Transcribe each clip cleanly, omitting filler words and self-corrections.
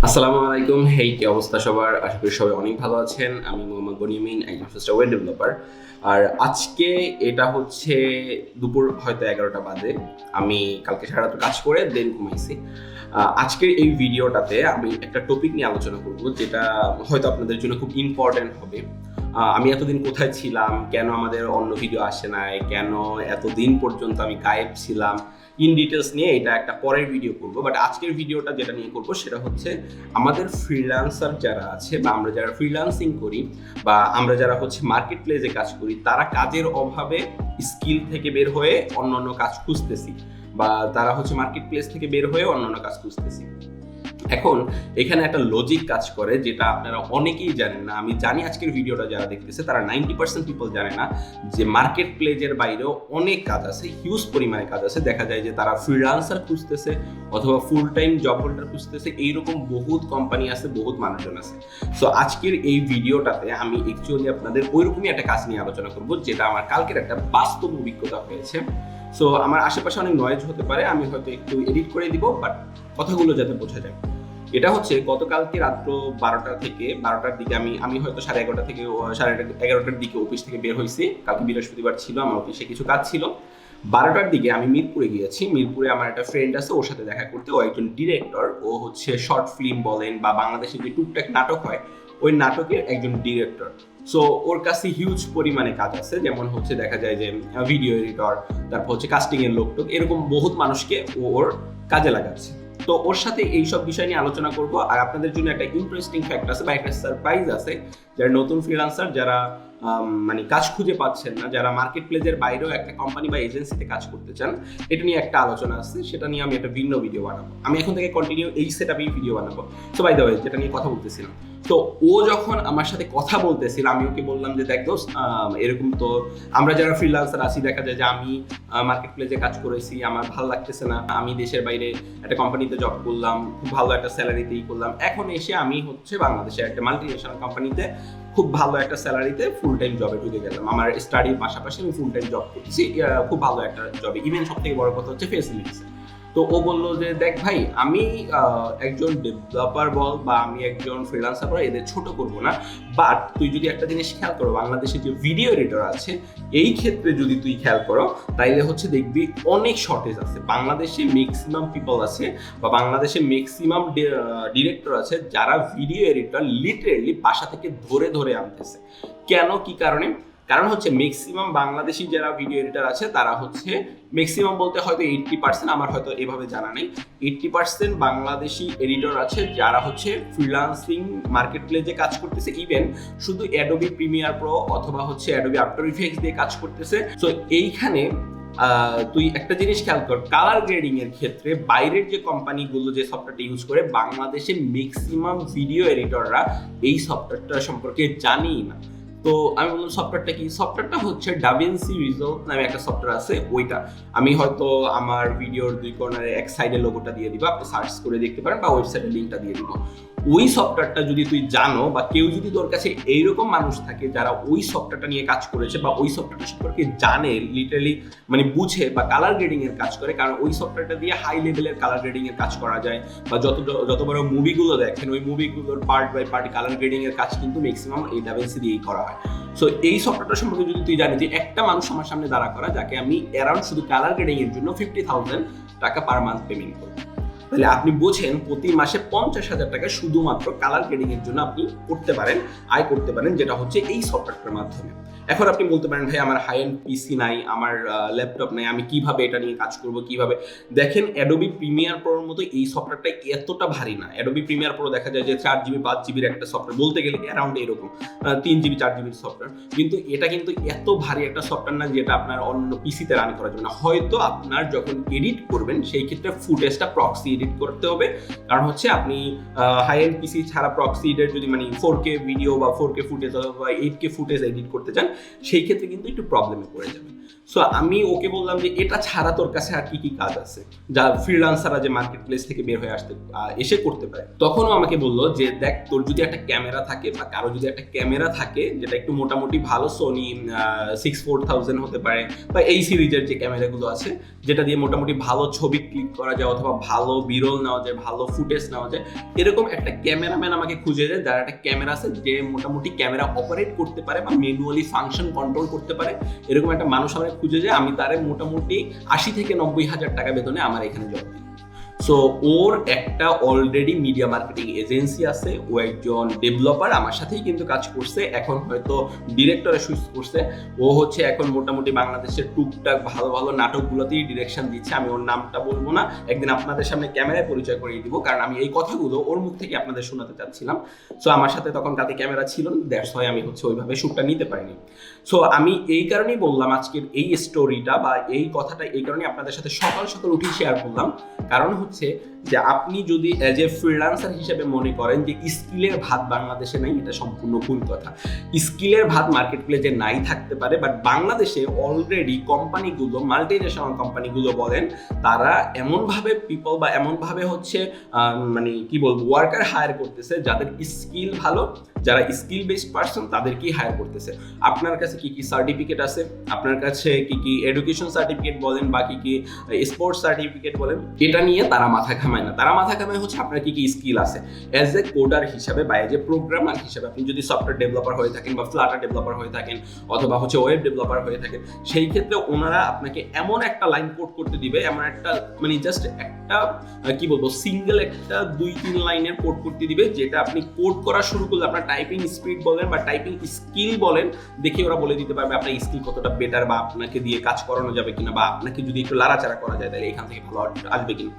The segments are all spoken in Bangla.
আসসালামু আলাইকুম। হেই, কি অবস্থা সবার? আশা করি সবাই অনেক ভালো আছেন। আমি মোহাম্মদ বনি আমিন, একজন ওয়েব ডেভেলপার। আর আজকে এটা হচ্ছে দুপুর হয়তো 11টা বাজে। আমি কালকে সারা রাত কাজ করে দেন ঘুমাইছি। আজকের এই ভিডিওটাতে আমি একটা টপিক নিয়ে আলোচনা করব, যেটা হয়তো আপনাদের জন্য খুব ইম্পর্টেন্ট হবে। আমি এতদিন কোথায় ছিলাম, কেন আমাদের অন্য ভিডিও আসে নাই, কেন এতদিন পর্যন্ত আমি গায়েব ছিলাম, ইন ডিটেলস নিয়ে এটা একটা পরের ভিডিও করবো। বাট আজকের ভিডিওটা যেটা নিয়ে করবো সেটা হচ্ছে আমাদের ফ্রিল্যান্সার যারা আছে, বা আমরা যারা ফ্রিল্যান্সিং করি, বা আমরা যারা হচ্ছে মার্কেট প্লেসে কাজ করি, তারা কাজের অভাবে স্কিল থেকে বের হয়ে অন্য কাজ খুঁজতেছি, বা তারা হচ্ছে মার্কেট প্লেস থেকে বের হয়ে অন্য কাজ খুঁজতেছি। এখন এখানে একটা লজিক কাজ করে, যেটা আপনারা অনেকেই জানেন না। আমি জানি আজকের ভিডিওটা যারা দেখতেছে তারা 90% পিপল জানে না যে মার্কেট প্লেসের বাইরেও অনেক কাজ আছে, হিউজ পরিমাণে কাজ আছে। দেখা যায় যে তারা ফ্রিল্যান্সার খুঁজতেছে অথবা ফুল টাইম জব হোল্ডার খুঁজতেছে। এইরকম বহুত কোম্পানি আছে, বহুত মানুষজন আছে। সো আজকের এই ভিডিওটাতে আমি অ্যাকচুয়ালি আপনাদের ওইরকমই একটা কাজ নিয়ে আলোচনা করবো, যেটা আমার কালকের একটা বাস্তব অভিজ্ঞতা হয়েছে। সো আমার আশেপাশে অনেক নয়েজ হতে পারে, আমি হয়তো একটু এডিট করে দিব, বাট কথাগুলো যাতে বোঝা যায়। এটা হচ্ছে গতকালকে রাত্র 12টার দিকে আমি হয়তো 11:30 থেকে 11:30টার দিকে অফিস থেকে বের হয়েছি। কালকে বৃহস্পতিবার ছিল, আমার অফিসে কিছু কাজ ছিল। 12টার দিকে আমি মিরপুরে গিয়েছি। মিরপুরে আমার একটা ফ্রেন্ড আছে, ওর সাথে দেখা করতে। ও একজন ডিরেক্টর, ও হচ্ছে শর্ট ফিল্ম বলেন বা বাংলাদেশে যে টুকটাক নাটক হয়, ওই নাটকের একজন ডিরেক্টর। সো ওর কাছে হিউজ পরিমাণে কাজ আছে, যেমন হচ্ছে দেখা যায় যে ভিডিও এডিটর, তারপর হচ্ছে কাস্টিং এর লোক, এরকম বহুত মানুষকে ওর কাজে লাগাচ্ছে। তো ওর সাথে এইসব বিষয় নিয়ে আলোচনা করব। আর আপনাদের জন্য একটা ইন্টারেস্টিং ফ্যাক্ট আছে বা একটা সারপ্রাইজ আছে, যারা নতুন ফ্রিল্যান্সার, যারা মানে কাজ খুঁজে পাচ্ছেন না, যারা মার্কেট প্লেসের বাইরেও একটা কোম্পানি বা এজেন্সিতে কাজ করতে চান, এটা নিয়ে একটা আলোচনা আছে। সেটা নিয়ে আমি একটা ভিন্ন ভিডিও বানাবো। আমি এখন থেকে কন্টিনিউ এই সেটআপেই ভিডিও বানাবো। সো বাই দ্য ওয়ে, যেটা নিয়ে কথা বলতেছিলাম, তো ও যখন আমার সাথে কথা বলতেছিল, আমি ওকে বললাম যে দেখ দোস্ত, এরকম তো আমরা যারা ফ্রিল্যান্সার আছি, দেখা যায় যে আমি মার্কেট প্লেসে কাজ করেছি, আমার ভালো লাগতেছে না। আমি দেশের বাইরে একটা কোম্পানিতে জব করলাম, খুব ভালো একটা স্যালারিতেই করলাম। এখন এসে আমি হচ্ছে বাংলাদেশের একটা মাল্টিনেশনাল কোম্পানিতে খুব ভালো একটা স্যালারিতে ফুল টাইম জবে ঢুকে গেলাম। আমার স্টাডির পাশাপাশি আমি ফুল টাইম জব করতেছি, খুব ভালো একটা জবে। ইভেন সব থেকে বড় কথা হচ্ছে ফেসিলিটিস। তো ও বললো যে দেখ ভাই, আমি একজন ডেভেলপার বল বা আমি একজন ফ্রিল্যান্সার বল, এদের ছোট করবো না। বাট তুই যদি একটা জিনিস খেয়াল করো, বাংলাদেশে যে ভিডিও এডিটর আছে, এই ক্ষেত্রে যদি তুই খেয়াল করো, তাইলে হচ্ছে দেখবি অনেক শর্টেজ আছে। বাংলাদেশে ম্যাক্সিমাম পিপল আছে, বা বাংলাদেশে ম্যাক্সিমাম ডিরেক্টর আছে, যারা ভিডিও এডিটর লিটারেলি বাসা থেকে ধরে ধরে আনতেছে। কেন, কি কারণে? কারণ হচ্ছে ম্যাক্সিমাম বাংলাদেশি যারা ভিডিও এডিটর আছে, তারা হচ্ছে ম্যাক্সিমাম বলতে হয়তো 80%, আমার হয়তো এভাবে জানা নেই, 80% বাংলাদেশি এডিটর আছে যারা হচ্ছে ফ্রিল্যান্সিং মার্কেট প্লেসে কাজ করতেছে। ইভেন শুধু অ্যাডোবি প্রিমিয়ার প্রো অথবা হচ্ছে অ্যাডোবি আফটার ইফেক্টস দিয়ে কাজ করতেছে। সো এইখানে তুই একটা জিনিস খেয়াল কর, কালার গ্রেডিং এর ক্ষেত্রে বাইরের যে কোম্পানিগুলো যে সফটওয়্যারটা ইউজ করে, বাংলাদেশে ম্যাক্সিমাম ভিডিও এডিটররা এই সফটওয়্যারটা সম্পর্কে জানেই না। তো আমি বললাম সফটওয়্যারটা কি? সফটওয়্যারটা হচ্ছে ডাভিনসি রিজলভ নামে একটা সফটওয়্যার আছে। ওইটা আমি হয়তো আমার ভিডিওর দুই কর্নারে এক সাইডে লোগোটা দিয়ে দিব, আপনি সার্চ করে দেখতে পারেন, বা ওয়েবসাইটের লিঙ্কটা দিয়ে দিব। ওই সফটওয়্যারটা যদি তুই জানো, বা কেউ যদি তোর কাছে এইরকম মানুষ থাকে যারা ওই সফটওয়্যারটা নিয়ে কাজ করেছে বা ওই সফটওয়্যারটা সম্পর্কে জানে, লিটারালি মানে বুঝে, বা কালার গ্রেডিং এর কাজ করে, কারণ ওই সফটওয়্যারটা দিয়ে হাই লেভেলের কালার গ্রেডিং এর কাজ করা যায়। বা যত বড় মুভিগুলো দেখেন, ওই মুভিগুলোর part by part colour grading এর কাজ কিন্তু ম্যাক্সিমাম এই ডাভিনসি দিয়েই করা হয়। সো এই সফটওয়্যারটা সম্পর্কে যদি তুই জানিস যে একটা মানুষ আমার সামনে দাঁড়া করা, যাকে আমি অ্যারাউন্ড শুধু কালার গ্রেডিং এর জন্য 50,000 টাকা পার মান্থ পেমেন্ট করব, তাহলে আপনি বোঝেন প্রতি মাসে 50,000 টাকা শুধুমাত্র কালার গ্রেডিং এর জন্য আপনি করতে পারেন, আয় করতে পারেন, যেটা হচ্ছে এই সফটওয়্যারটার মাধ্যমে। এখন আপনি বলতে পারেন ভাই আমার হাই এন্ড পিসি নাই, আমার ল্যাপটপ নাই, আমি কিভাবে এটা নিয়ে কাজ করব, কিভাবে? দেখেন, অ্যাডোবি প্রিমিয়ার প্রোর মতো এই সফটওয়্যারটা এতটা ভারী না। অ্যাডোবি প্রিমিয়ার প্রো দেখা যায় যে 4GB 5GBর একটা সফটওয়্যার, বলতে গেলে অ্যারাউন্ড এরকম 3GB 4GBর সফটওয়্যার। কিন্তু এটা কিন্তু এত ভারী একটা সফটওয়্যার না যেটা আপনার অন্য পিসিতে রান করা যাবে না। হয়তো আপনার যখন এডিট করবেন সেই ক্ষেত্রে ফুটেজটা প্রক্সি এডিট করতে হবে, কারণ হচ্ছে আপনি হাই এন্ড পিসি ছাড়া প্রক্সি এডিট যদি মানে 4K ভিডিও বা 4K ফুটেজ অথবা 8K ফুটেজ এডিট করতে চান, সেই ক্ষেত্রে কিন্তু একটু প্রবলেমে পড়ে যাবে। সো আমি ওকে বললাম যে এটা ছাড়া তোর কাছে আর কি কি কাজ আছে যা ফ্রিল্যান্সাররা যে মার্কেট প্লেস থেকে বের হয়ে এসে করতে পারে। তখনও আমাকে বললো যে দেখ, তোর যদি একটা ক্যামেরা থাকে বা কারো যদি একটা ক্যামেরা থাকে যেটা একটু মোটামুটি ভালো, সোনি 6000 হতে পারে বা এই সিরিজের যে ক্যামেরাগুলো আছে যেটা দিয়ে মোটামুটি ভালো ছবি ক্লিক করা যায় অথবা ভালো বিরল নেওয়া যায়, ভালো ফুটেজ নেওয়া যায়, এরকম একটা ক্যামেরাম্যান আমাকে খুঁজে দেয় যার একটা ক্যামেরা আছে, যে মোটামুটি ক্যামেরা অপারেট করতে পারে বা ম্যানুয়ালি ফাংশন কন্ট্রোল করতে পারে, এরকম একটা মানুষ আমার খুঁজে যায়। আমি তারে মোটামুটি 80 থেকে 90,000 টাকা বেতনে আমার এখানে জব দিই। সো ওর একটা অলরেডি মিডিয়া মার্কেটিং এজেন্সি আছে, ও একজন ডেভেলপার, আমার সাথেই কিন্তু কাজ করছে, এখন হয়তো ডিরেক্টরে সুইচ করছে। ও হচ্ছে এখন মোটামুটি বাংলাদেশের টুকটাক ভালো ভালো নাটকগুলোতেই ডিরেকশন দিচ্ছে। আমি ওর নামটা বলবো না, একদিন আপনাদের সামনে ক্যামেরায় পরিচয় করিয়ে দিব, কারণ আমি এই কথাগুলো ওর মুখ থেকে আপনাদের শোনাতে চাচ্ছিলাম। সো আমার সাথে তখন তাতে ক্যামেরা ছিল না, দ্যাটস ওয়াই আমি হচ্ছে ওইভাবে শ্যুটটা নিতে পারিনি। সো আমি এই কারণেই বললাম আজকের এই স্টোরিটা বা এই কথাটা এই কারণে আপনাদের সাথে সকাল সকাল উঠে শেয়ার করলাম, কারণ হচ্ছে যে আপনি যদি অ্যাজ এ ফ্রিল্যান্সার হিসেবে মনে করেন যে স্কিলের ভাত বাংলাদেশে নাই, এটা সম্পূর্ণ ভুল কথা। স্কিলের ভাত মার্কেট প্লেসে নাই থাকতে পারে, বাট বাংলাদেশে অলরেডি কোম্পানিগুলো, মাল্টিনেশনাল কোম্পানিগুলো বলেন, তারা এমনভাবে পিপল বা এমনভাবে হচ্ছে মানে কি বলবো ওয়ার্কার হায়ার করতেছে যাদের স্কিল ভালো, যারা স্কিল বেসড পার্সন তাদেরকেই হায়ার করতেছে। আপনার কাছে কি কি সার্টিফিকেট আছে, আপনার কাছে কি কি এডুকেশন সার্টিফিকেট বলেন বা কি কি স্পোর্টস সার্টিফিকেট বলেন, এটা নিয়ে তারা মাথা ঘামায় না। তারা মাথা ঘামায় হচ্ছে আপনার কি কি স্কিল আছে। অ্যাজ এ কোডার হিসাবে বা এজ এ প্রোগ্রামার হিসাবে আপনি যদি সফটওয়্যার ডেভেলপার হয়ে থাকেন বা ফ্লাটার ডেভেলপার হয়ে থাকেন অথবা হচ্ছে ওয়েব ডেভেলপার হয়ে থাকেন, সেই ক্ষেত্রে ওনারা আপনাকে এমন একটা লাইন কোড করতে দিবে, এমন একটা মানে জাস্ট একটা কি বলবো সিঙ্গেল একটা 2-3 লাইনের কোড করতে দিবে, যেটা আপনি কোড করা শুরু করলে আপনার টাইপিং স্পিড বলেন বা টাইপিং স্কিল বলেন, দেখে ওরা বলে দিতে পারবে আপনার স্কিল কতটা বেটার বা আপনাকে দিয়ে কাজ করানো যাবে কিনা, বা আপনাকে যদি একটু লাড়াচাড়া করা যায় তাহলে এখান থেকে ভালো আসবে কিনা।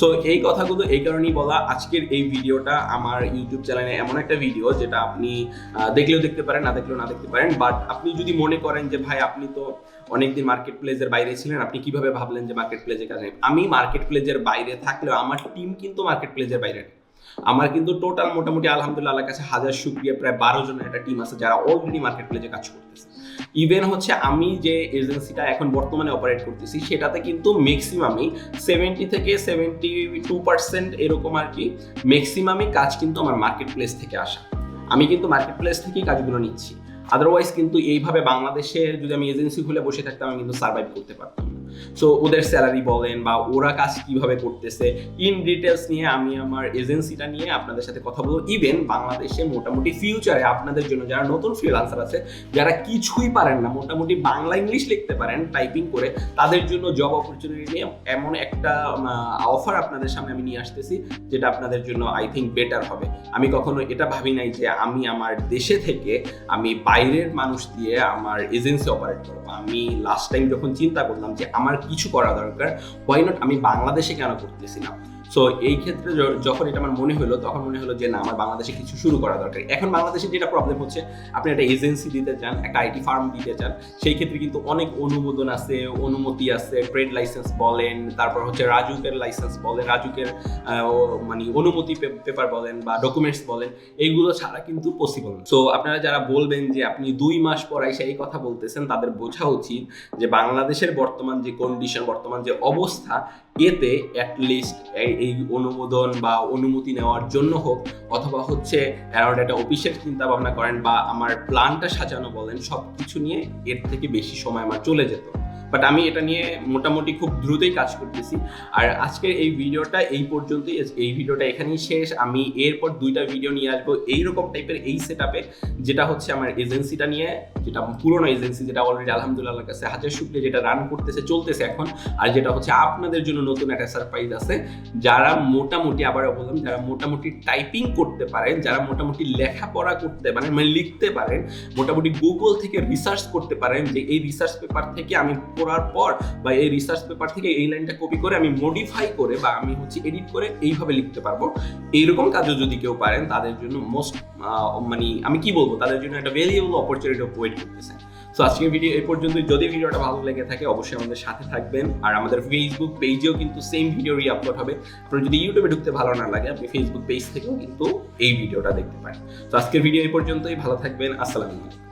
সো এই কথাগুলো এই কারণেই বলা। আজকের এই ভিডিওটা আমার ইউটিউব চ্যানেলে এমন একটা ভিডিও যেটা আপনি দেখলেও দেখতে পারেন, না দেখলেও না দেখতে পারেন, বাট আপনি যদি মনে করেন যে ভাই আপনি তো অনেকদিন মার্কেট প্লেসের বাইরে ছিলেন, আপনি কিভাবে ভাবলেন যে মার্কেট প্লেসে কাজ নেই। আমি মার্কেট প্লেসের বাইরে থাকলেও আমার টিম কিন্তু মার্কেট প্লেসের বাইরে নেই। আমার কিন্তু টোটাল মোটামুটি আলহামদুলিল্লাহ আল্লাহর কাছে হাজার শুকরিয়া প্রায় 12 জনের একটা টিম আছে যারা অলরেডি মার্কেট প্লেসে কাজ করতেছে। ইভেন হচ্ছে আমি যে এজেন্সিটা এখন বর্তমানে অপারেট করতেছি সেটাতে কিন্তু ম্যাক্সিমামই 70 থেকে 72% এরকম আর কি ম্যাক্সিমামই কাজ কিন্তু আমার মার্কেট প্লেস থেকে আসা। আমি কিন্তু মার্কেট প্লেস থেকেই কাজগুলো নিচ্ছি। আদারওয়াইজ কিন্তু এইভাবে বাংলাদেশে যদি আমি এজেন্সি খুলে বসে থাকতাম আমি কিন্তু সার্ভাইভ করতে পারতাম না। সো ওদের স্যালারি বলেন বা ওরা কাজ কিভাবে করতেছে ইন ডিটেলস নিয়ে আমি আমার এজেন্সিটা নিয়ে আপনাদের সাথে কথা বলবো। ইভেন বাংলাদেশে মোটামুটি ফিউচারে আপনাদের জন্য যারা নতুন ফ্রিল্যান্সার আছে, যারা কিছুই পারেন না, মোটামুটি বাংলা ইংলিশ লিখতে পারেন টাইপিং করে, তাদের জন্য জব অপরচুনিটি নিয়ে এমন একটা অফার আপনাদের সামনে আমি নিয়ে আসতেছি যেটা আপনাদের জন্য আই থিঙ্ক বেটার হবে। আমি কখনো এটা ভাবি নাই যে আমি আমার দেশে থেকে আমি বাইরের মানুষ দিয়ে আমার এজেন্সি অপারেট করবো। আমি লাস্ট টাইম যখন চিন্তা করলাম যে আমার কিছু করা দরকার, হোয়াই নট আমি বাংলাদেশে কেন করতেছি না। সো এই ক্ষেত্রে যখন এটা আমার মনে হলো তখন মনে হলো যে না, আমার বাংলাদেশে কিছু শুরু করা দরকার। এখন বাংলাদেশে যেটা প্রবলেম হচ্ছে, আপনি একটা এজেন্সি দিতে চান, একটা আইটি ফার্ম দিতে চান, সেই ক্ষেত্রে কিন্তু অনেক অনুমোদন আছে, অনুমতি আছে, ট্রেড লাইসেন্স বলেন, তারপর হচ্ছে রাজুকের লাইসেন্স বলেন, রাজুকের মানে অনুমতি পেপার বলেন বা ডকুমেন্টস বলেন, এইগুলো ছাড়া কিন্তু পসিবল না। সো আপনারা যারা বলবেন যে আপনি 2 মাস পর এসে এই কথা বলতেছেন, তাদের বোঝা উচিত যে বাংলাদেশের বর্তমান যে কন্ডিশন, বর্তমান যে অবস্থা, এতে অ্যাটলিস্ট এই অনুমোদন বা অনুমতি নেওয়ার জন্য হোক অথবা হচ্ছে অ্যারাউন্ড একটা অফিসের চিন্তা ভাবনা করেন বা আমার প্ল্যানটা সাজানো বলেন, সব কিছু নিয়ে এর থেকে বেশি সময় আমার চলে যেত। বাট আমি এটা নিয়ে মোটামুটি খুব দ্রুতই কাজ করতেছি। আর আজকের এই ভিডিওটা এই পর্যন্তই, এই ভিডিওটা এখানেই শেষ। আমি এরপর 2টা ভিডিও নিয়ে আসবো এইরকম টাইপের এই সেটআপে, যেটা হচ্ছে আমার এজেন্সিটা নিয়ে, যেটা পুরোনো এজেন্সি, যেটা অলরেডি আলহামদুলিল্লাহর কাছে হাজার শুকরিয়া, যেটা রান করতেছে, চলতেছে এখন। আর যেটা হচ্ছে আপনাদের জন্য নতুন একটা সারপ্রাইজ আছে। যারা মোটামুটি, আবারও বললাম, যারা মোটামুটি টাইপিং করতে পারেন, যারা মোটামুটি লেখাপড়া করতে পারেন, মানে লিখতে পারেন, মোটামুটি গুগল থেকে রিসার্চ করতে পারেন যে এই রিসার্চ পেপার থেকে আমি পড়ার পর বা এই রিসার্চ পেপার থেকে এই লাইনটা কপি করে আমি মডিফাই করে বা আমি হচ্ছে এডিট করে এইভাবে লিখতে পারবো, এইরকম কাজও যদি কেউ পারেন তাদের জন্য মোস্ট মানে আমি কি বলবো, তাদের জন্য একটা ভ্যালুয়েবল অপরচুনিটি ওয়েট করতেছে। সো আজকের ভিডিও এই পর্যন্ত। যদি ভিডিওটা ভালো লেগে থাকে অবশ্যই আমাদের সাথে থাকবেন। আর আমাদের ফেসবুক পেজেও কিন্তু সেম ভিডিও আপলোড হবে। আপনার যদি ইউটিউবে ঢুকতে ভালো না লাগে, আপনি ফেসবুক পেজ থেকেও কিন্তু এই ভিডিওটা দেখতে পারেন। তো আজকের ভিডিও এই পর্যন্তই। ভালো থাকবেন। আসসালামু আলাইকুম।